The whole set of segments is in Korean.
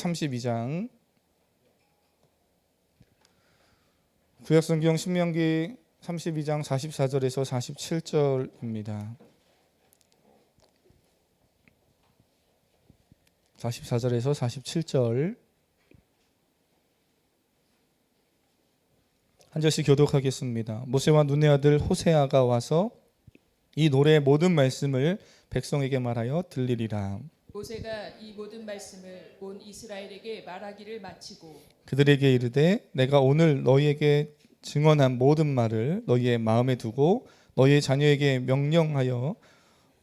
32장 구약성경 신명기 32장 44절에서 47절입니다. 44절에서 47절 한 절씩 교독하겠습니다. 모세와 눈의 아들 호세아가 와서 이 노래의 모든 말씀을 백성에게 말하여 들리리라. 모세가 이 모든 말씀을 온 이스라엘에게 말하기를 마치고 그들에게 이르되 내가 오늘 너희에게 증언한 모든 말을 너희의 마음에 두고 너희의 자녀에게 명령하여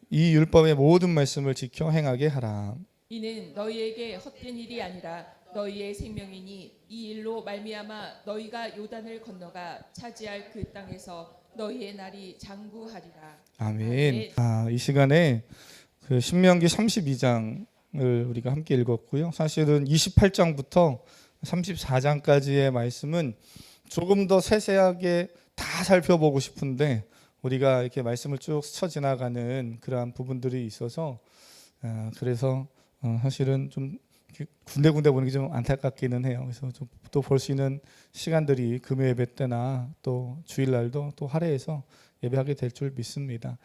이 율법의 모든 말씀을 지켜 행하게 하라. 이는 너희에게 헛된 일이 아니라 너희의 생명이니 이 일로 말미암아 너희가 요단을 건너가 차지할 그 땅에서 너희의 날이 장구하리라. 아멘. 이 시간에 그 신명기 32장을 우리가 함께 읽었고요. 사실은 28장부터 34장까지의 말씀은 조금 더 세세하게 다 살펴보고 싶은데 우리가 이렇게 말씀을 쭉 스쳐 지나가는 그러한 부분들이 있어서 그래서 사실은 좀 군데군데 보는 게 좀 안타깝기는 해요. 그래서 또 볼 수 있는 시간들이 금요 예배 때나 또 주일날도 또 할애해서 예배하게 될 줄 믿습니다.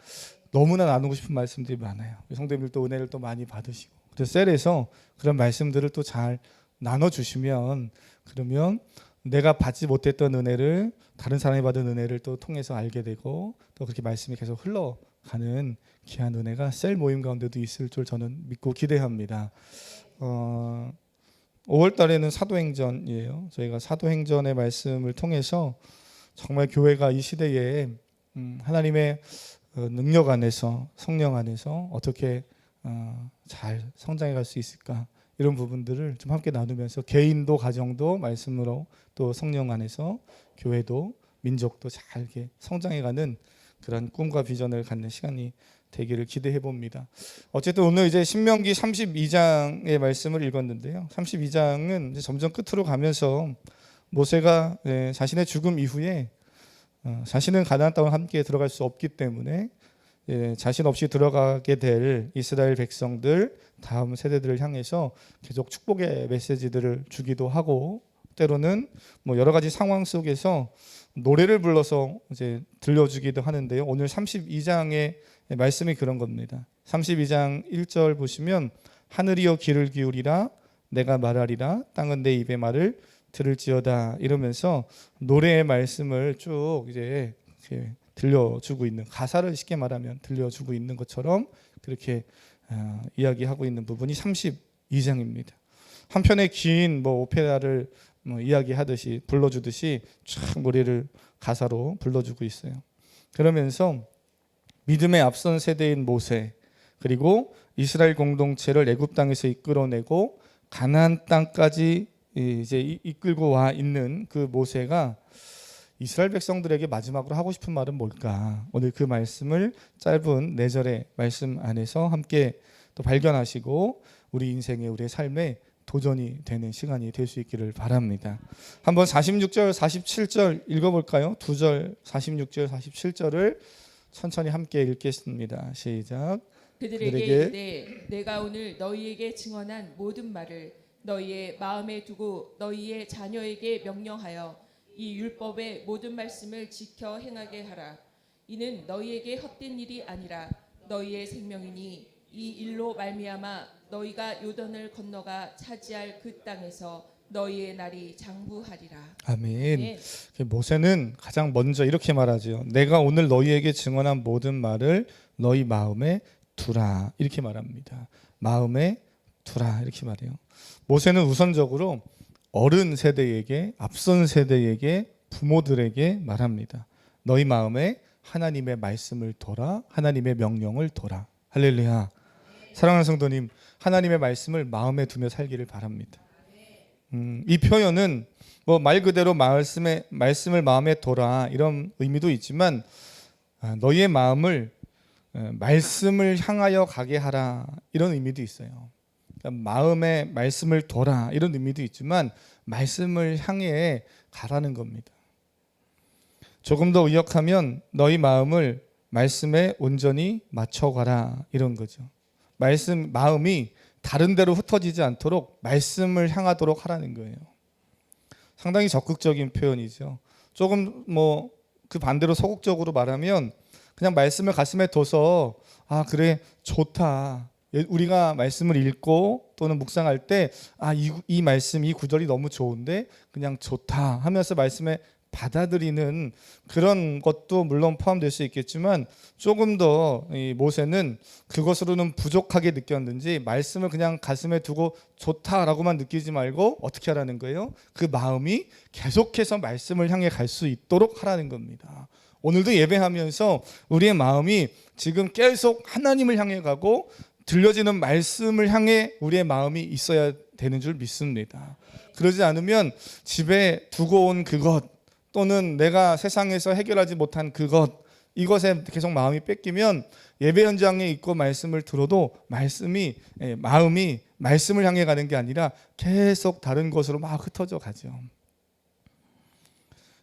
너무나 나누고 싶은 말씀들이 많아요. 성도님들 또 은혜를 또 많이 받으시고 그래서 셀에서 그런 말씀들을 또 잘 나눠주시면 그러면 내가 받지 못했던 은혜를 다른 사람이 받은 은혜를 또 통해서 알게 되고 또 그렇게 말씀이 계속 흘러가는 귀한 은혜가 셀 모임 가운데도 있을 줄 저는 믿고 기대합니다. 5월 달에는 사도행전이에요. 저희가 사도행전의 말씀을 통해서 정말 교회가 이 시대에 하나님의 능력 안에서 성령 안에서 어떻게 잘 성장해 갈 수 있을까 이런 부분들을 좀 함께 나누면서 개인도 가정도 말씀으로 또 성령 안에서 교회도 민족도 잘 이렇게 성장해가는 그런 꿈과 비전을 갖는 시간이 되기를 기대해 봅니다. 어쨌든 오늘 이제 신명기 32장의 말씀을 읽었는데요. 32장은 이제 점점 끝으로 가면서 모세가 자신의 죽음 이후에 자신은 가나안 땅을 함께 들어갈 수 없기 때문에 자신 없이 들어가게 될 이스라엘 백성들 다음 세대들을 향해서 계속 축복의 메시지들을 주기도 하고 때로는 뭐 여러 가지 상황 속에서 노래를 불러서 이제 들려주기도 하는데요. 오늘 32장의 말씀이 그런 겁니다. 32장 1절 보시면 하늘이여 귀를 기울이라 내가 말하리라 땅은 내 입의 말을 들을지어다 이러면서 노래의 말씀을 쭉 이제 이렇게 들려주고 있는 가사를 쉽게 말하면 들려주고 있는 것처럼 그렇게 이야기하고 있는 부분이 32장입니다. 한편의 긴 오페라를 이야기하듯이 불러주듯이 쫙 노래를 가사로 불러주고 있어요. 그러면서 믿음의 앞선 세대인 모세 그리고 이스라엘 공동체를 애굽 땅에서 이끌어내고 가나안 땅까지 이제 이끌고 와 있는 그 모세가 이스라엘 백성들에게 마지막으로 하고 싶은 말은 뭘까? 오늘 그 말씀을 짧은 4절의 말씀 안에서 함께 또 발견하시고 우리 인생의 우리의 삶에 도전이 되는 시간이 될 수 있기를 바랍니다. 한번 46절, 47절 읽어볼까요? 2절, 46절, 47절을 천천히 함께 읽겠습니다. 시작. 그들에게 이르되 내가 오늘 너희에게 증언한 모든 말을 너희의 마음에 두고 너희의 자녀에게 명령하여 이 율법의 모든 말씀을 지켜 행하게 하라. 이는 너희에게 헛된 일이 아니라 너희의 생명이니 이 일로 말미암아 너희가 요단을 건너가 차지할 그 땅에서 너희의 날이 장구하리라. 아멘. 모세는 가장 먼저 이렇게 말하죠. 내가 오늘 너희에게 증언한 모든 말을 너희 마음에 두라 이렇게 말합니다. 마음에 두라 이렇게 말해요. 모세는 우선적으로 어른 세대에게 앞선 세대에게 부모들에게 말합니다. 너희 마음에 하나님의 말씀을 둬라. 하나님의 명령을 둬라. 할렐루야. 사랑하는 성도님, 하나님의 말씀을 마음에 두며 살기를 바랍니다. 이 표현은 말 그대로 말씀을 마음에 둬라 이런 의미도 있지만 너희의 마음을 말씀을 향하여 가게 하라 이런 의미도 있어요. 그러니까 마음에 말씀을 둬라 이런 의미도 있지만 말씀을 향해 가라는 겁니다. 조금 더 의역하면 너희 마음을 말씀에 온전히 맞춰가라 이런 거죠. 마음이 다른 데로 흩어지지 않도록 말씀을 향하도록 하라는 거예요. 상당히 적극적인 표현이죠. 조금 뭐 그 반대로 소극적으로 말하면 그냥 말씀을 가슴에 둬서 아 그래 좋다. 우리가 말씀을 읽고 또는 묵상할 때 아 이 말씀 이 구절이 너무 좋은데 그냥 좋다 하면서 말씀에 받아들이는 그런 것도 물론 포함될 수 있겠지만 조금 더 이 모세는 그것으로는 부족하게 느꼈는지 말씀을 그냥 가슴에 두고 좋다라고만 느끼지 말고 어떻게 하라는 거예요? 그 마음이 계속해서 말씀을 향해 갈 수 있도록 하라는 겁니다. 오늘도 예배하면서 우리의 마음이 지금 계속 하나님을 향해 가고 들려지는 말씀을 향해 우리의 마음이 있어야 되는 줄 믿습니다. 그러지 않으면 집에 두고 온 그것 또는 내가 세상에서 해결하지 못한 그것 이것에 계속 마음이 뺏기면 예배 현장에 있고 말씀을 들어도 마음이 말씀을 향해 가는 게 아니라 계속 다른 곳으로 막 흩어져 가죠.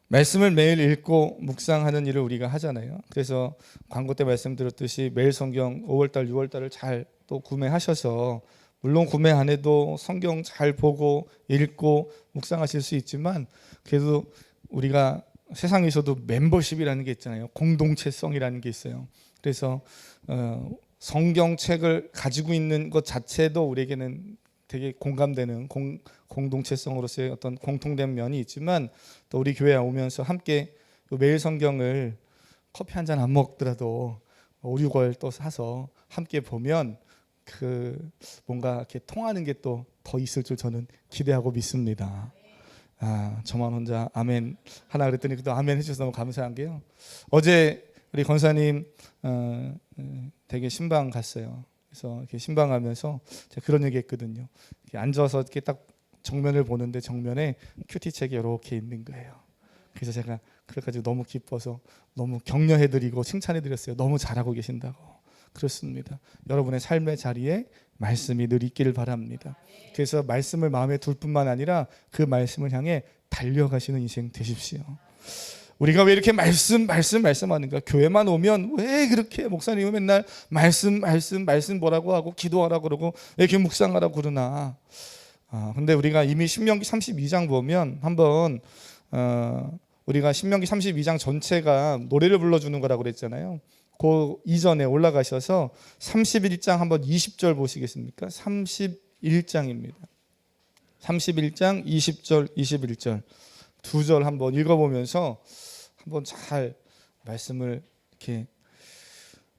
말씀을 매일 읽고 묵상하는 일을 우리가 하잖아요. 그래서 광고 때 말씀드렸듯이 매일 성경 5월달 6월달을 잘 또 구매하셔서 물론 구매 안 해도 성경 잘 보고 읽고 묵상하실 수 있지만 그래도 우리가 세상에서도 멤버십이라는 게 있잖아요. 공동체성이라는 게 있어요. 그래서 성경책을 가지고 있는 것 자체도 우리에게는 되게 공감되는 공동체성으로서의 어떤 공통된 면이 있지만 또 우리 교회에 오면서 함께 매일 성경을 커피 한 잔 안 먹더라도 5, 6월 또 사서 함께 보면 그 뭔가 이렇게 통하는 게 또 더 있을 줄 저는 기대하고 믿습니다. 아, 저만 혼자 아멘 하나 그랬더니 또 아멘 해주셔서 너무 감사한 게요. 어제 우리 권사님 되게 신방 갔어요. 그래서 이렇게 신방하면서 제가 그런 얘기했거든요. 이렇게 앉아서 이렇게 딱 정면을 보는데 정면에 큐티 책이 이렇게 있는 거예요. 그래서 제가 그래가지고 너무 기뻐서 너무 격려해드리고 칭찬해드렸어요. 너무 잘하고 계신다고. 그렇습니다. 여러분의 삶의 자리에 말씀이 늘 있기를 바랍니다. 그래서 말씀을 마음에 둘 뿐만 아니라 그 말씀을 향해 달려가시는 인생 되십시오. 우리가 왜 이렇게 말씀하는가? 교회만 오면 왜 그렇게 목사님은 맨날 말씀 뭐라고 하고 기도하라고 그러고 왜 이렇게 묵상하라고 그러나? 근데 우리가 이미 신명기 32장 보면 한번 우리가 신명기 32장 전체가 노래를 불러주는 거라고 그랬잖아요. 그 이전에 올라가셔서 31장 한번 20절 보시겠습니까? 31장입니다. 31장 20절 21절 두 절 한번 읽어보면서 한번 잘 말씀을 이렇게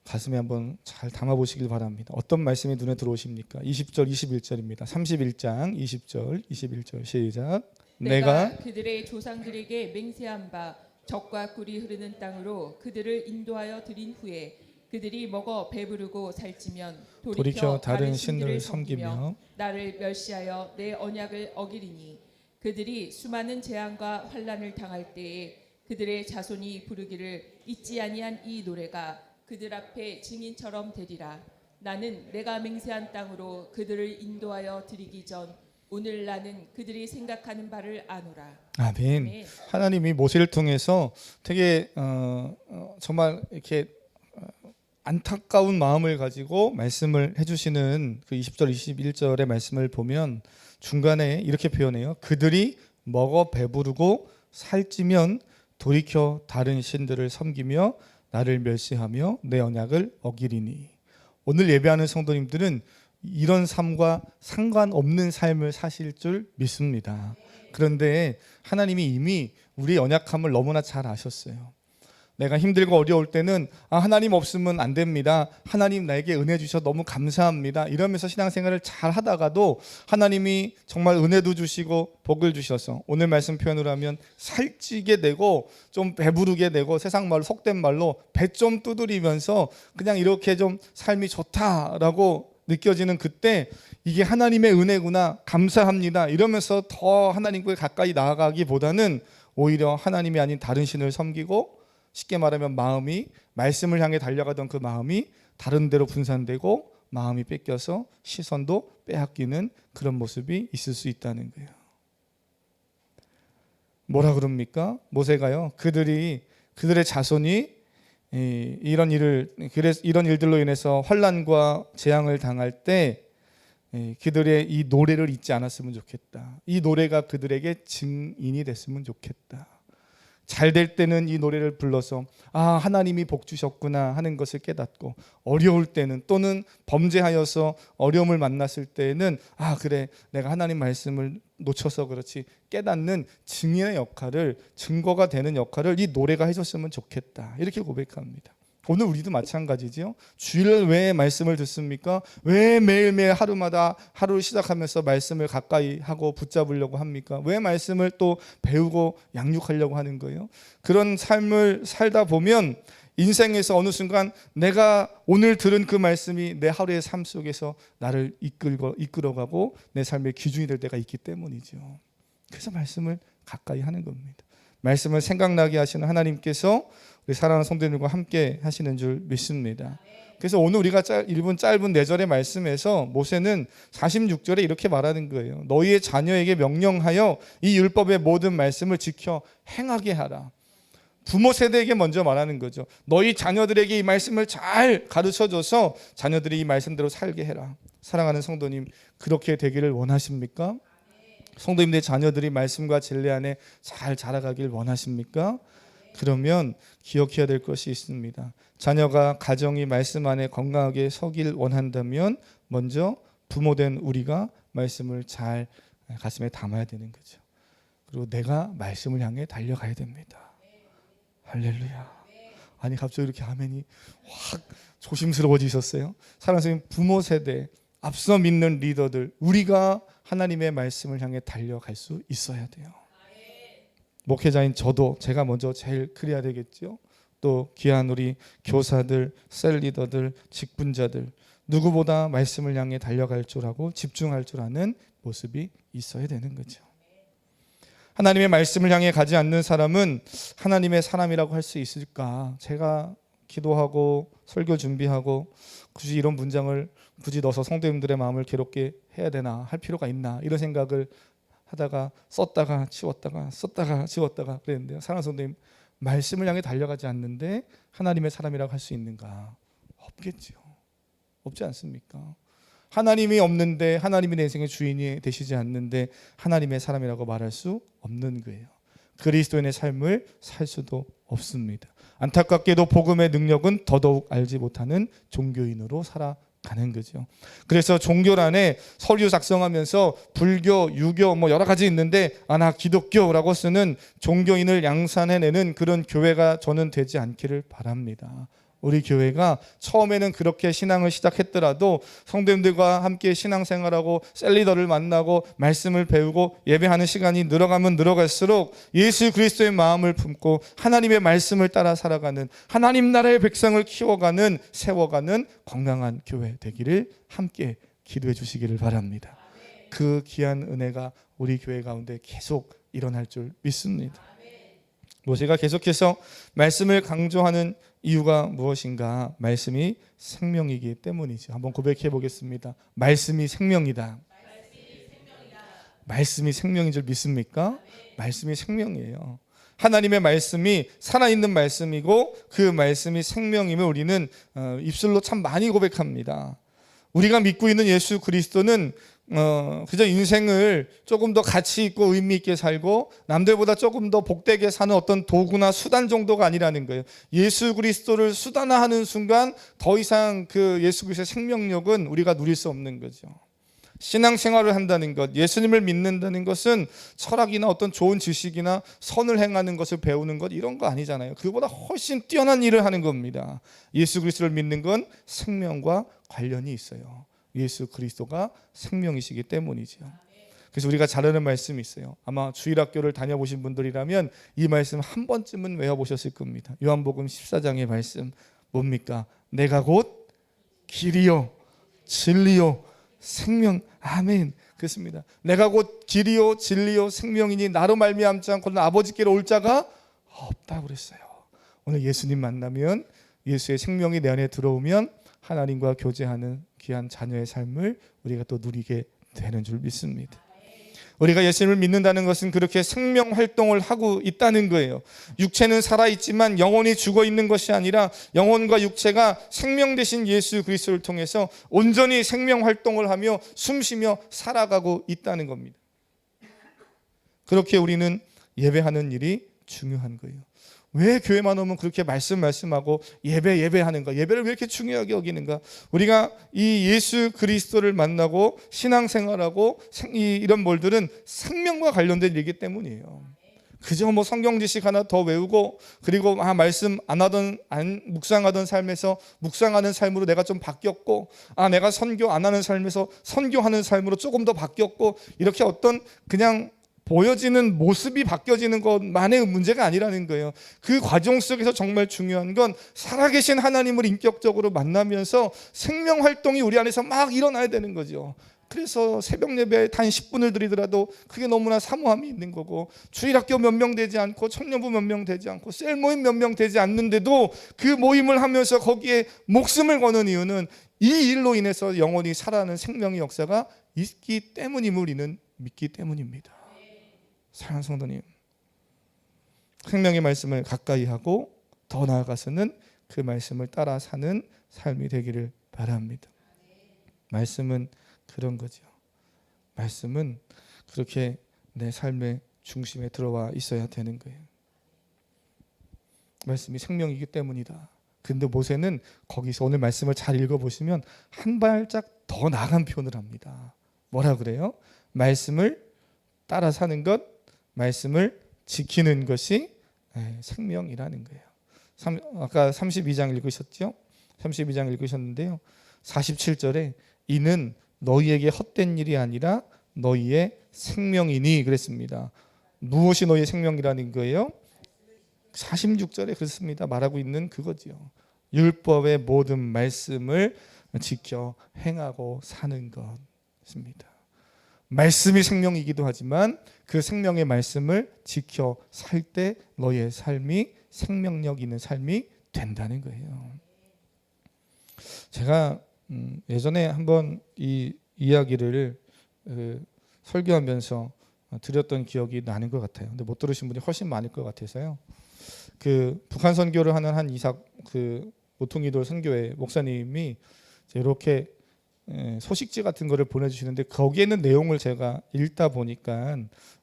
가슴에 한번 잘 담아보시길 바랍니다. 어떤 말씀이 눈에 들어오십니까? 20절 21절입니다. 31장 20절 21절 시작. 내가 그들의 조상들에게 맹세한 바 적과 꿀이 흐르는 땅으로 그들을 인도하여 들인 후에 그들이 먹어 배부르고 살찌면 돌이켜 다른 신들을 섬기며 나를 멸시하여 내 언약을 어기리니 그들이 수많은 재앙과 환난을 당할 때에 그들의 자손이 부르기를 잊지 아니한 이 노래가 그들 앞에 증인처럼 되리라. 나는 내가 맹세한 땅으로 그들을 인도하여 드리기 전 오늘 나는 그들이 생각하는 바를 아노라. 아멘. 아멘. 하나님이 모세를 통해서 되게 정말 이렇게 안타까운 마음을 가지고 말씀을 해주시는 그 20절 21절의 말씀을 보면 중간에 이렇게 표현해요. 그들이 먹어 배부르고 살찌면 돌이켜 다른 신들을 섬기며 나를 멸시하며 내 언약을 어기리니. 오늘 예배하는 성도님들은 이런 삶과 상관없는 삶을 사실 줄 믿습니다. 그런데 하나님이 이미 우리의 연약함을 너무나 잘 아셨어요. 내가 힘들고 어려울 때는 하나님 없으면 안 됩니다. 하나님 나에게 은혜 주셔서 너무 감사합니다. 이러면서 신앙생활을 잘 하다가도 하나님이 정말 은혜도 주시고 복을 주셔서 오늘 말씀 표현으로 하면 살찌게 되고 좀 배부르게 되고 세상 말로 속된 말로 배 좀 두드리면서 그냥 이렇게 좀 삶이 좋다라고 느껴지는 그때 이게 하나님의 은혜구나 감사합니다 이러면서 더 하나님께 가까이 나아가기보다는 오히려 하나님이 아닌 다른 신을 섬기고 쉽게 말하면 마음이 말씀을 향해 달려가던 그 마음이 다른 데로 분산되고 마음이 뺏겨서 시선도 빼앗기는 그런 모습이 있을 수 있다는 거예요. 뭐라 그럽니까? 모세가요. 그들의 자손이 이런 일들로 인해서 환난과 재앙을 당할 때 그들의 이 노래를 잊지 않았으면 좋겠다. 이 노래가 그들에게 증인이 됐으면 좋겠다. 잘 될 때는 이 노래를 불러서 하나님이 복 주셨구나 하는 것을 깨닫고, 어려울 때는 또는 범죄하여서 어려움을 만났을 때는 그래 내가 하나님 말씀을 놓쳐서 그렇지 깨닫는 증인의 역할을, 증거가 되는 역할을 이 노래가 해줬으면 좋겠다, 이렇게 고백합니다. 오늘 우리도 마찬가지죠. 주일 왜 말씀을 듣습니까? 왜 매일매일 하루마다 하루를 시작하면서 말씀을 가까이 하고 붙잡으려고 합니까? 왜 말씀을 또 배우고 양육하려고 하는 거예요? 그런 삶을 살다 보면 인생에서 어느 순간 내가 오늘 들은 그 말씀이 내 하루의 삶 속에서 나를 이끌어가고 내 삶의 기준이 될 때가 있기 때문이죠. 그래서 말씀을 가까이 하는 겁니다. 말씀을 생각나게 하시는 하나님께서 우리 사랑하는 성도님들과 함께 하시는 줄 믿습니다. 그래서 오늘 우리가 읽은 짧은 4절의 말씀에서 모세는 46절에 이렇게 말하는 거예요. 너희의 자녀에게 명령하여 이 율법의 모든 말씀을 지켜 행하게 하라. 부모 세대에게 먼저 말하는 거죠. 너희 자녀들에게 이 말씀을 잘 가르쳐줘서 자녀들이 이 말씀대로 살게 해라. 사랑하는 성도님, 그렇게 되기를 원하십니까? 성도님들의 자녀들이 말씀과 진리 안에 잘 자라가길 원하십니까? 그러면 기억해야 될 것이 있습니다. 자녀가 가정이 말씀 안에 건강하게 서길 원한다면 먼저 부모된 우리가 말씀을 잘 가슴에 담아야 되는 거죠. 그리고 내가 말씀을 향해 달려가야 됩니다. 할렐루야. 아니 갑자기 이렇게 아멘이 확 조심스러워지셨어요? 사랑하는 선생님, 부모 세대, 앞서 믿는 리더들, 우리가 하나님의 말씀을 향해 달려갈 수 있어야 돼요. 목회자인 저도 제가 먼저 제일 그래야 되겠죠. 또 귀한 우리 교사들, 셀 리더들, 직분자들, 누구보다 말씀을 향해 달려갈 줄 알고 집중할 줄 아는 모습이 있어야 되는 거죠. 하나님의 말씀을 향해 가지 않는 사람은 하나님의 사람이라고 할 수 있을까? 제가 기도하고 설교 준비하고 굳이 이런 문장을 굳이 넣어서 성도님들의 마음을 괴롭게 해야 되나, 할 필요가 있나, 이런 생각을 하다가 썼다가 지웠다가 썼다가 지웠다가 그랬는데요. 사랑하는 성도님, 말씀을 향해 달려가지 않는데 하나님의 사람이라고 할 수 있는가? 없겠죠. 없지 않습니까? 하나님이 없는데, 하나님이 내 인생의 주인이 되시지 않는데 하나님의 사람이라고 말할 수 없는 거예요. 그리스도인의 삶을 살 수도 없습니다. 안타깝게도 복음의 능력은 더더욱 알지 못하는 종교인으로 살아가는 거죠. 그래서 종교란에 서류 작성하면서 불교, 유교 여러 가지 있는데 나 기독교라고 쓰는 종교인을 양산해내는 그런 교회가 저는 되지 않기를 바랍니다. 우리 교회가 처음에는 그렇게 신앙을 시작했더라도 성도님들과 함께 신앙생활하고 셀리더를 만나고 말씀을 배우고 예배하는 시간이 늘어가면 늘어갈수록 예수 그리스도의 마음을 품고 하나님의 말씀을 따라 살아가는, 하나님 나라의 백성을 키워가는, 세워가는 건강한 교회 되기를 함께 기도해 주시기를 바랍니다. 그 귀한 은혜가 우리 교회 가운데 계속 일어날 줄 믿습니다. 모세가 계속해서 말씀을 강조하는 이유가 무엇인가? 말씀이 생명이기 때문이죠. 한번 고백해 보겠습니다. 말씀이 생명이다. 말씀이 생명인 줄 믿습니까? 말씀이 생명이에요. 하나님의 말씀이 살아있는 말씀이고 그 말씀이 생명임을 우리는 입술로 참 많이 고백합니다. 우리가 믿고 있는 예수 그리스도는 그저 인생을 조금 더 가치 있고 의미 있게 살고 남들보다 조금 더 복되게 사는 어떤 도구나 수단 정도가 아니라는 거예요. 예수 그리스도를 수단화하는 순간 더 이상 그 예수 그리스도의 생명력은 우리가 누릴 수 없는 거죠. 신앙생활을 한다는 것, 예수님을 믿는다는 것은 철학이나 어떤 좋은 지식이나 선을 행하는 것을 배우는 것, 이런 거 아니잖아요. 그보다 훨씬 뛰어난 일을 하는 겁니다. 예수 그리스도를 믿는 건 생명과 관련이 있어요. 예수 그리스도가 생명이시기 때문이죠. 그래서 우리가 잘 아는 말씀이 있어요. 아마 주일학교를 다녀보신 분들이라면 이 말씀 한 번쯤은 외워보셨을 겁니다. 요한복음 14장의 말씀 뭡니까? 내가 곧 길이요 진리요 생명. 아멘. 그렇습니다. 내가 곧 길이요 진리요 생명이니 나로 말미암지 않고는 아버지께로 올 자가 없다고 그랬어요. 오늘 예수님 만나면, 예수의 생명이 내 안에 들어오면 하나님과 교제하는 귀한 자녀의 삶을 우리가 또 누리게 되는 줄 믿습니다. 우리가 예수님을 믿는다는 것은 그렇게 생명 활동을 하고 있다는 거예요. 육체는 살아있지만 영혼이 죽어 있는 것이 아니라 영혼과 육체가 생명 되신 예수 그리스도를 통해서 온전히 생명 활동을 하며 숨쉬며 살아가고 있다는 겁니다. 그렇게 우리는 예배하는 일이 중요한 거예요. 왜 교회만 오면 그렇게 말씀하고 예배하는가? 예배를 왜 이렇게 중요하게 여기는가? 우리가 이 예수 그리스도를 만나고 신앙생활하고 이런 몰들은 생명과 관련된 일이기 때문이에요. 그저 뭐 성경 지식 하나 더 외우고 그리고 말씀 묵상하던 삶에서 묵상하는 삶으로 내가 좀 바뀌었고 내가 선교 안 하는 삶에서 선교하는 삶으로 조금 더 바뀌었고 이렇게 어떤 그냥 보여지는 모습이 바뀌어지는 것만의 문제가 아니라는 거예요. 그 과정 속에서 정말 중요한 건 살아계신 하나님을 인격적으로 만나면서 생명 활동이 우리 안에서 막 일어나야 되는 거죠. 그래서 새벽 예배에 단 10분을 드리더라도 그게 너무나 사모함이 있는 거고, 주일학교 몇 명 되지 않고 청년부 몇 명 되지 않고 셀 모임 몇 명 되지 않는데도 그 모임을 하면서 거기에 목숨을 거는 이유는 이 일로 인해서 영원히 살아가는 생명의 역사가 있기 때문임을 우리는 믿기 때문입니다. 사랑하는 성도님, 생명의 말씀을 가까이 하고 더 나아가서는 그 말씀을 따라 사는 삶이 되기를 바랍니다. 말씀은 그런 거죠. 말씀은 그렇게 내 삶의 중심에 들어와 있어야 되는 거예요. 말씀이 생명이기 때문이다. 근데 모세는 거기서 오늘 말씀을 잘 읽어보시면 한 발짝 더 나아간 표현을 합니다. 뭐라 그래요? 말씀을 따라 사는 것, 말씀을 지키는 것이 생명이라는 거예요. 아까 32장 읽으셨죠? 32장 읽으셨는데요. 47절에 이는 너희에게 헛된 일이 아니라 너희의 생명이니 그랬습니다. 무엇이 너희의 생명이라는 거예요? 46절에 그렇습니다. 말하고 있는 그거지요. 율법의 모든 말씀을 지켜 행하고 사는 것입니다. 말씀이 생명이기도 하지만 그 생명의 말씀을 지켜 살 때 너의 삶이 생명력 있는 삶이 된다는 거예요. 제가 예전에 한번 이 이야기를 설교하면서 드렸던 기억이 나는 것 같아요. 근데 못 들으신 분이 훨씬 많을 것 같아서요. 그 북한 선교를 하는 한 이삭 모퉁이돌 선교회 목사님이 이렇게 소식지 같은 거를 보내주시는데 거기에 있는 내용을 제가 읽다 보니까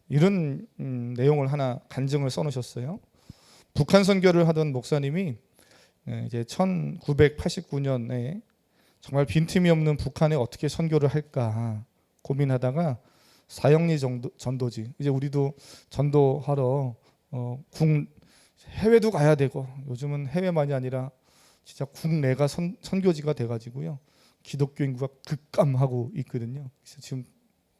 이런 내용을 하나 간증을 써놓으셨어요. 북한 선교를 하던 목사님이 이제 1989년에 정말 빈틈이 없는 북한에 어떻게 선교를 할까 고민하다가 사형리 전도지, 이제 우리도 전도하러 해외도 가야 되고 요즘은 해외만이 아니라 진짜 국내가 선교지가 돼가지고요. 기독교 인구가 급감하고 있거든요. 그래서 지금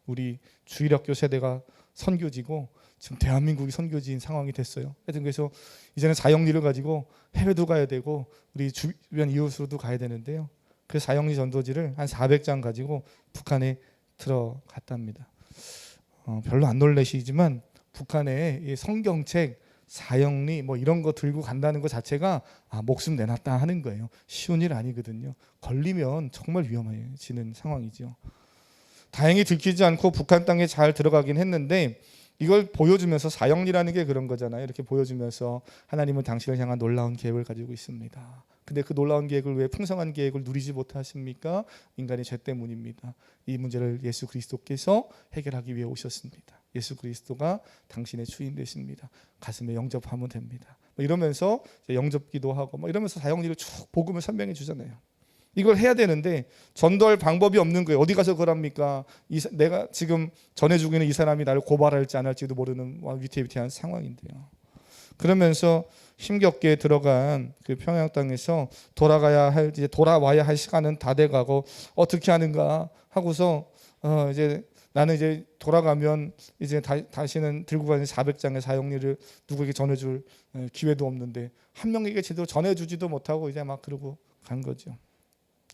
우리 주일학교 세대가 선교지고 지금 대한민국이 선교지인 상황이 됐어요. 하여튼 그래서 이제는 사형리를 가지고 해외도 가야 되고 우리 주변 이웃으로도 가야 되는데요. 그 사형리 전도지를 한 400장 가지고 북한에 들어갔답니다. 별로 안 놀라시지만 북한에 성경책 사형리 뭐 이런 거 들고 간다는 것 자체가 목숨 내놨다 하는 거예요. 쉬운 일 아니거든요. 걸리면 정말 위험해지는 상황이죠. 다행히 들키지 않고 북한 땅에 잘 들어가긴 했는데 이걸 보여주면서 사형리라는 게 그런 거잖아요. 이렇게 보여주면서 하나님은 당신을 향한 놀라운 계획을 가지고 있습니다. 근데 그 놀라운 계획을 왜 풍성한 계획을 누리지 못하십니까? 인간의 죄 때문입니다. 이 문제를 예수 그리스도께서 해결하기 위해 오셨습니다. 예수 그리스도가 당신의 주인 되십니다. 가슴에 영접하면 됩니다. 이러면서 영접기도 하고 이러면서 사형리를 쭉 복음을 설명해 주잖아요. 이걸 해야 되는데 전도할 방법이 없는 거예요. 어디 가서 그럽니까? 내가 지금 전해주고 있는 이 사람이 나를 고발할지 안 할지도 모르는 위태위태한 상황인데요. 그러면서 힘겹게 들어간 그 평양 땅에서 돌아와야 할 시간은 다 돼가고 어떻게 하는가 하고서 이제 나는 이제 돌아가면 이제 다시는 들고 가는 400장의 사형리를 누구에게 전해줄 기회도 없는데 한 명에게 제대로 전해주지도 못하고 이제 막 그러고 간 거죠.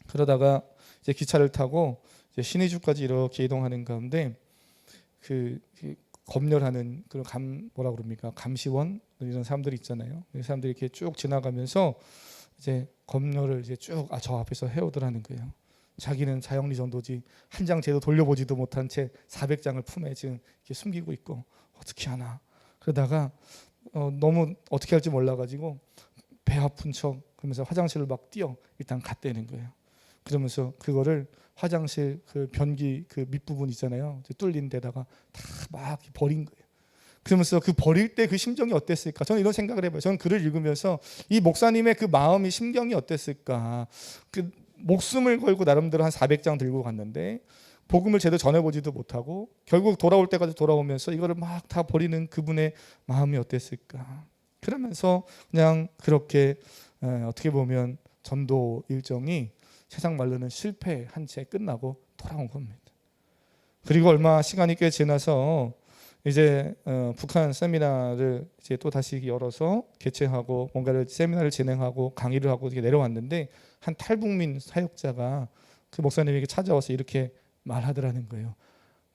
그러다가 이제 기차를 타고 이제 신의주까지 이렇게 이동하는 가운데 그 검열하는 그런 뭐라 그럽니까? 감시원 이런 사람들이 있잖아요. 이 사람들이 이렇게 쭉 지나가면서 이제 검열을 이제 쭉 저 앞에서 해오더라는 거예요. 자기는 사형리 전도지 한 장 제도 돌려보지도 못한 채 400장을 품에 지금 이렇게 숨기고 있고 어떻게 하나. 그러다가 너무 어떻게 할지 몰라가지고 배 아픈 척 그러면서 화장실을 막 뛰어 일단 갔다는 거예요. 그러면서 그거를 화장실 그 변기 그 밑부분 있잖아요. 뚫린 데다가 다 막 버린 거예요. 그러면서 그 버릴 때 그 심정이 어땠을까? 저는 이런 생각을 해봐요. 저는 글을 읽으면서 이 목사님의 그 마음이 심경이 어땠을까? 그 목숨을 걸고 나름대로 한 400장 들고 갔는데 복음을 제대로 전해보지도 못하고 결국 돌아올 때까지 돌아오면서 이거를 막 다 버리는 그분의 마음이 어땠을까? 그러면서 그냥 그렇게 어떻게 보면 전도 일정이 세상 말로는 실패한 채 끝나고 돌아온 겁니다. 그리고 얼마 시간이 꽤 지나서 이제 북한 세미나를 이제 또 다시 열어서 개최하고 뭔가를 세미나를 진행하고 강의를 하고 이렇게 내려왔는데 한 탈북민 사역자가 그 목사님에게 찾아와서 이렇게 말하더라는 거예요.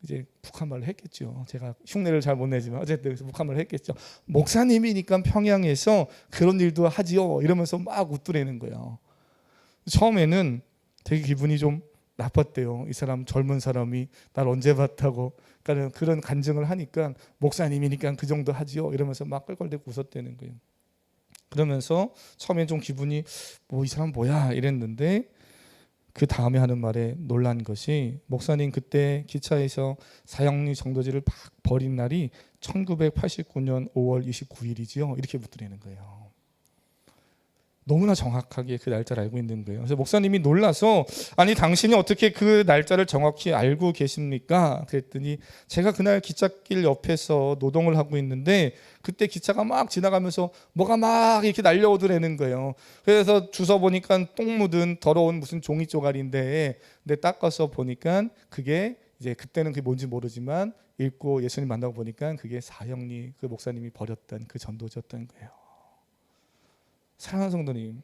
이제 북한말로 했겠죠. 제가 흉내를 잘 못 내지만 어쨌든 그래서 북한말로 했겠죠. 목사님이니까 평양에서 그런 일도 하지요. 이러면서 막 웃더라는 거예요. 처음에는 되게 기분이 좀 나빴대요. 이 사람 젊은 사람이 날 언제 봤다고. 그러니까 그런 간증을 하니까 목사님이니까 그 정도 하지요. 이러면서 막 껄껄대고 웃었다는 거예요. 그러면서 처음엔 좀 기분이 뭐 이 사람 뭐야 이랬는데 그 다음에 하는 말에 놀란 것이 목사님 그때 기차에서 사형리 정도지를 막 버린 날이 1989년 5월 29일이지요. 이렇게 묻더라는 거예요. 너무나 정확하게 그 날짜를 알고 있는 거예요. 그래서 목사님이 놀라서 아니 당신이 어떻게 그 날짜를 정확히 알고 계십니까? 그랬더니 제가 그날 기찻길 옆에서 노동을 하고 있는데 그때 기차가 막 지나가면서 뭐가 막 이렇게 날려오더라는 거예요. 그래서 주워 보니까 똥 묻은 더러운 무슨 종이 쪼가리인데 근데 닦아서 보니까 그게 이제 그때는 그게 뭔지 모르지만 읽고 예수님 만나고 보니까 그게 사형리 그 목사님이 버렸던 그 전도지였던 거예요. 사랑하는 성도님,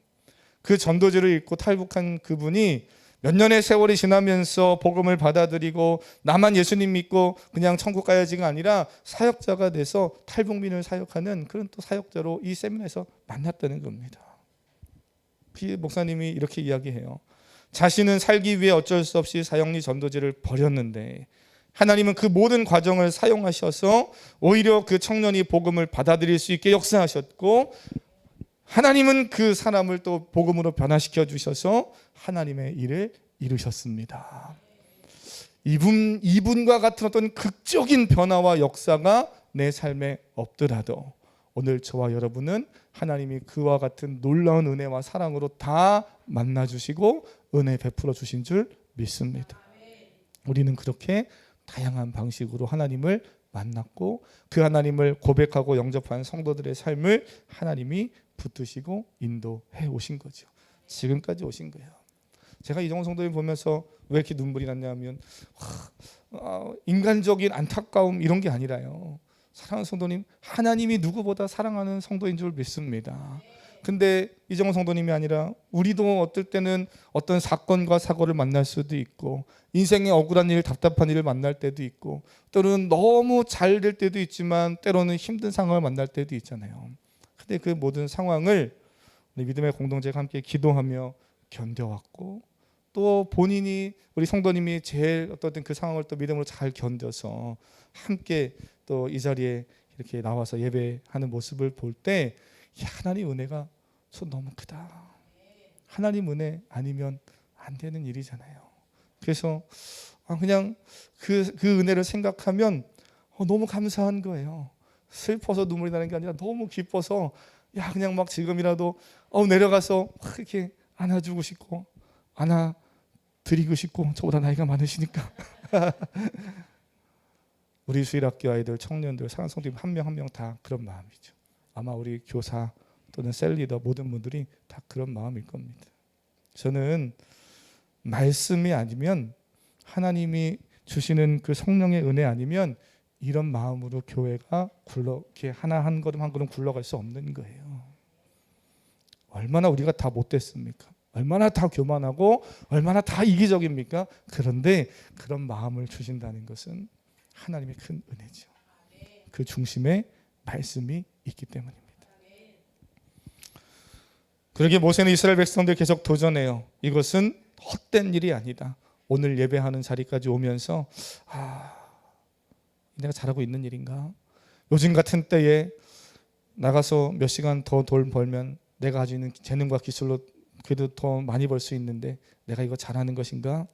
그 전도지를 읽고 탈북한 그분이 몇 년의 세월이 지나면서 복음을 받아들이고 나만 예수님 믿고 그냥 천국 가야지가 아니라 사역자가 돼서 탈북민을 사역하는 그런 또 사역자로 이 세미나에서 만났다는 겁니다. 그 목사님이 이렇게 이야기해요. 자신은 살기 위해 어쩔 수 없이 사형리 전도지를 버렸는데 하나님은 그 모든 과정을 사용하셔서 오히려 그 청년이 복음을 받아들일 수 있게 역사하셨고 하나님은 그 사람을 또 복음으로 변화시켜 주셔서 하나님의 일을 이루셨습니다. 이분과 같은 어떤 극적인 변화와 역사가 내 삶에 없더라도 오늘 저와 여러분은 하나님이 그와 같은 놀라운 은혜와 사랑으로 다 만나 주시고 은혜 베풀어 주신 줄 믿습니다. 우리는 그렇게 다양한 방식으로 하나님을 만났고 그 하나님을 고백하고 영접한 성도들의 삶을 하나님이 붙드시고 인도해 오신 거죠. 지금까지 오신 거예요. 제가 이정훈 성도님 보면서 왜 이렇게 눈물이 났냐면 인간적인 안타까움 이런 게 아니라요. 사랑하는 성도님, 하나님이 누구보다 사랑하는 성도인 줄 믿습니다. 근데 이정훈 성도님이 아니라 우리도 어떨 때는 어떤 사건과 사고를 만날 수도 있고 인생의 억울한 일, 답답한 일을 만날 때도 있고 때로는 너무 잘 될 때도 있지만 때로는 힘든 상황을 만날 때도 있잖아요. 근데 그 모든 상황을 우리 믿음의 공동체가 함께 기도하며 견뎌왔고 또 본인이 우리 성도님이 제일 어떤 그 상황을 또 믿음으로 잘 견뎌서 함께 또 이 자리에 이렇게 나와서 예배하는 모습을 볼 때 하나님 은혜가 너무 크다. 하나님 은혜 아니면 안 되는 일이잖아요. 그래서 그냥 그 은혜를 생각하면 너무 감사한 거예요. 슬퍼서 눈물이 나는 게 아니라 너무 기뻐서 그냥 막 지금이라도 내려가서 이렇게 안아주고 싶고 안아드리고 싶고 저보다 나이가 많으시니까 우리 수일학교 아이들, 청년들, 사랑하는 성도님 한 명 한 명 다 그런 마음이죠. 아마 우리 교사 또는 셀리더 모든 분들이 다 그런 마음일 겁니다. 저는 말씀이 아니면 하나님이 주시는 그 성령의 은혜 아니면 이런 마음으로 교회가 이렇게 하나 한 걸음 한 걸음 굴러갈 수 없는 거예요. 얼마나 우리가 다 못됐습니까? 얼마나 다 교만하고 얼마나 다 이기적입니까? 그런데 그런 마음을 주신다는 것은 하나님의 큰 은혜죠. 그 중심에 말씀이 있기 때문입니다. 그러게 모세는 이스라엘 백성들 계속 도전해요. 이것은 헛된 일이 아니다. 오늘 예배하는 자리까지 오면서 내가 잘하고 있는 일인가? 요즘 같은 때에 나가서 몇 시간 더 돈 벌면 내가 가지고 있는 재능과 기술로 그래도 더 많이 벌 수 있는데 내가 이거 잘하는 것인가?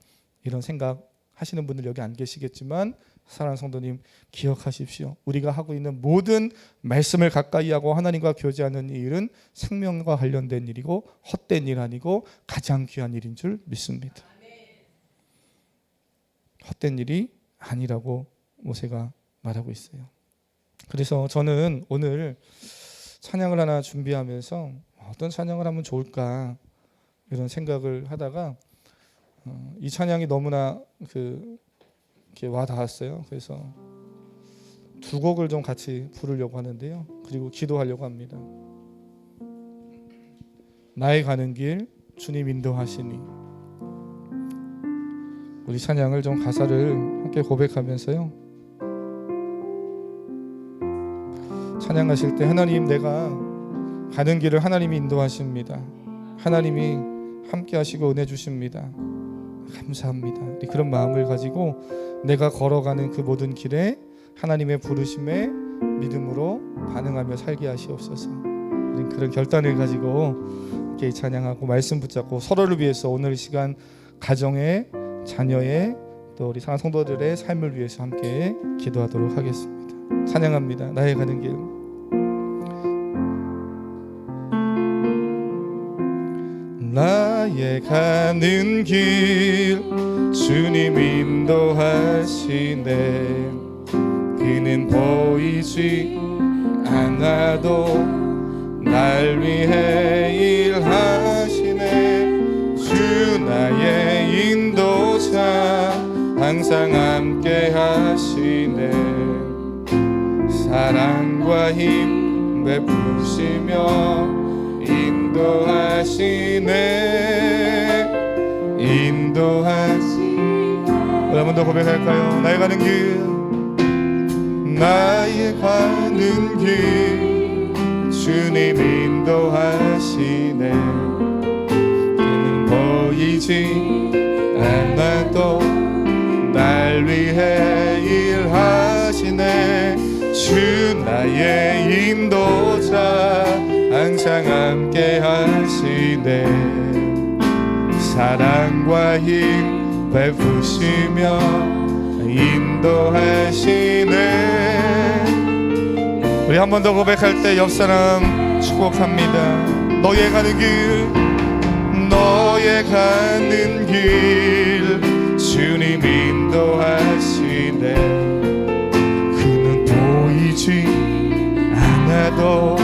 이런 생각 하시는 분들 여기 안 계시겠지만 사랑하는 성도님 기억하십시오. 우리가 하고 있는 모든 말씀을 가까이 하고 하나님과 교제하는 이 일은 생명과 관련된 일이고 헛된 일 아니고 가장 귀한 일인 줄 믿습니다. 헛된 일이 아니라고 모세가 말하고 있어요. 그래서 저는 오늘 찬양을 하나 준비하면서 어떤 찬양을 하면 좋을까 이런 생각을 하다가 이 찬양이 너무나 이렇게 와 닿았어요. 그래서 두 곡을 좀 같이 부르려고 하는데요. 그리고 기도하려고 합니다. 나의 가는 길 주님 인도하시니. 우리 찬양을 좀 가사를 함께 고백하면서요. 찬양하실 때 하나님 내가 가는 길을 하나님이 인도하십니다. 하나님이 함께 하시고 은혜 주십니다. 감사합니다. 그런 마음을 가지고 내가 걸어가는 그 모든 길에 하나님의 부르심에 믿음으로 반응하며 살게 하시옵소서. 그런 결단을 가지고 이렇게 찬양하고 말씀 붙잡고 서로를 위해서 오늘 이 시간 가정의 자녀의 또 우리 사랑하는 성도들의 삶을 위해서 함께 기도하도록 하겠습니다. 찬양합니다. 나의 가는 길. 나의 가는 길 주님 인도하시네. 그는 보이지 않아도 날 위해 일하시네. 주 나의 인도자 항상 함께 하시네. 사랑과 힘 베푸시며 인도하시네. 인도하시네. 한 번 더 고백할까요? 나의 가는 길. 나의 가는 길 주님 인도하시네. 그는 보이지 않아도 날 위해 일하시네. 주 나의 인도자 항상 함께 하시네. 사랑과 힘 베푸시며 인도하시네. 우리 한 번 더 고백할 때 옆 사람 축복합니다. 너의 가는 길, 너의 가는 길 주님 인도하시네. 그는 보이지 않아도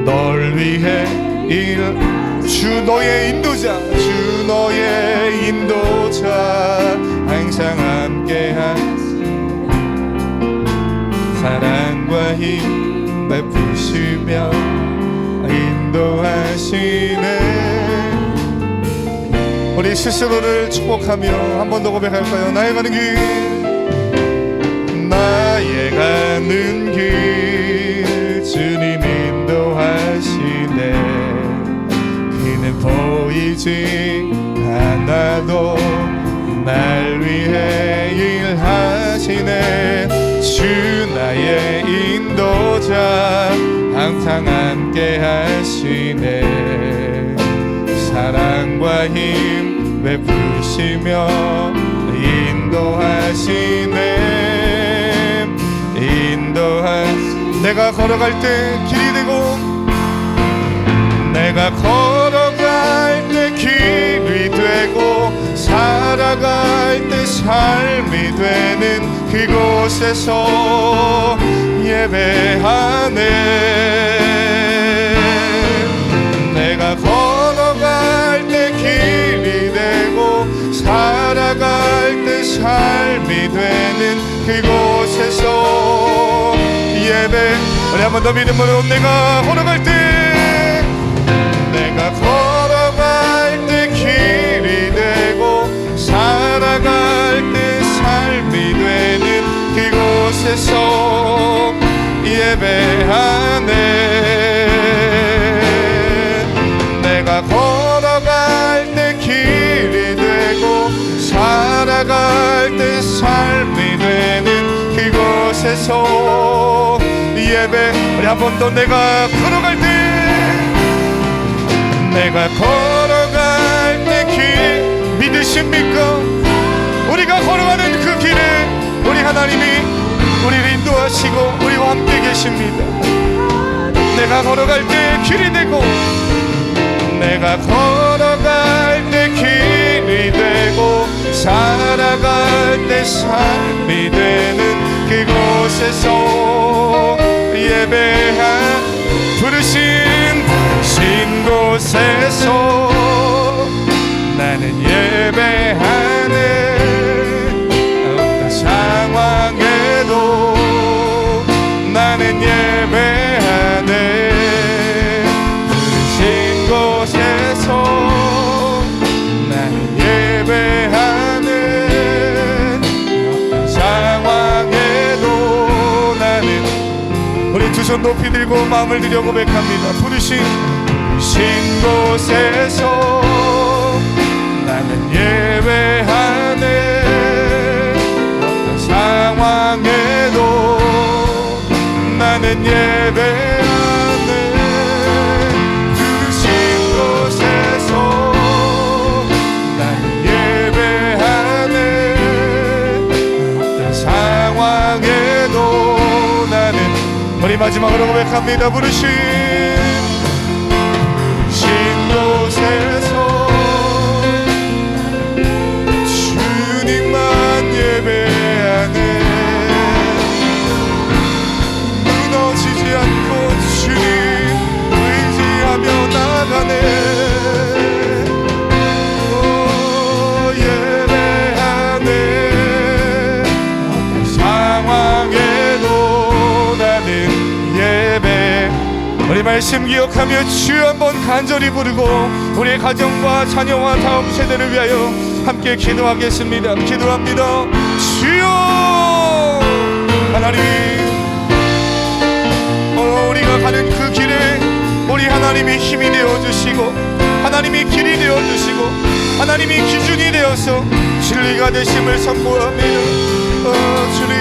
널 위해 주 너의 인도자, 주 너의 인도자 항상 함께 하시네. 사랑과 힘 베푸시며 인도하시네. 우리 스스로를 축복하며 한 번 더 고백할까요? 나의 가는 길, 나의 가는 길 주님 인도하시네. 그는 보이지 않아도 날 위해 일하시네. 주 나의 인도자 항상 함께 하시네. 사랑과 힘 베푸시며 인도하시네. 인도하시네. 내가 걸어갈 때 길이 되고, 내가 걸어갈 때 길이 되고, 살아갈 때 삶이 되는 그곳에서 예배하네. 내가 걸어갈 때 길이 되고, 살아갈 때 삶이 되는 그곳에서 예배. 우리 한 번 더 믿음으로 내가 걸어갈 때, 내가 걸어갈 때 길이 되고, 살아갈 때 삶이 되는 그곳에서 예배하네. 내가 걸어갈 때 길이 걸어갈 때 삶이 되는 그곳에서 예배. 우리 한 번 더. 내가 걸어갈 때, 내가 걸어갈 때 길 믿으십니까? 우리가 걸어가는 그 길에 우리 하나님이 우리를 인도하시고 우리와 함께 계십니다. 내가 걸어갈 때 길이 되고, 내가 걸어갈 때 길이 되고, 살아갈 때 삶이 되는 그곳에서 예배한 부르신 곳에서 나는 예배하네. 어떤 상황에도 나는 예배하네. 부르신 곳에서 나는 예배하네. 어떤 상황에도 나는. 우리 두 손 높이 들고 마음을 들여 고백합니다. 부르신 곳에서 나는 예배하네. 어떤 상황에도 나는 예배하네. 부르신 곳에서 나는 예배하네. 어떤 상황에도 나는. 우리 마지막으로 고백합니다. 부르신 곳에서 주님만 예배하네. 무너지지 않고 주님 의지하며 나가네. 오, 예배하네. 어떤 상황에도 나는 예배. 우리 말씀 기억하며 주여 한번 간절히 부르고 우리의 가정과 자녀와 다음 세대를 위하여 함께 기도하겠습니다. 기도합니다. 주여 하나님, 우리가 가는 그 길에 우리 하나님이 힘이 되어주시고, 하나님이 길이 되어주시고, 하나님이 기준이 되어서 진리가 되심을 선포합니다. 주님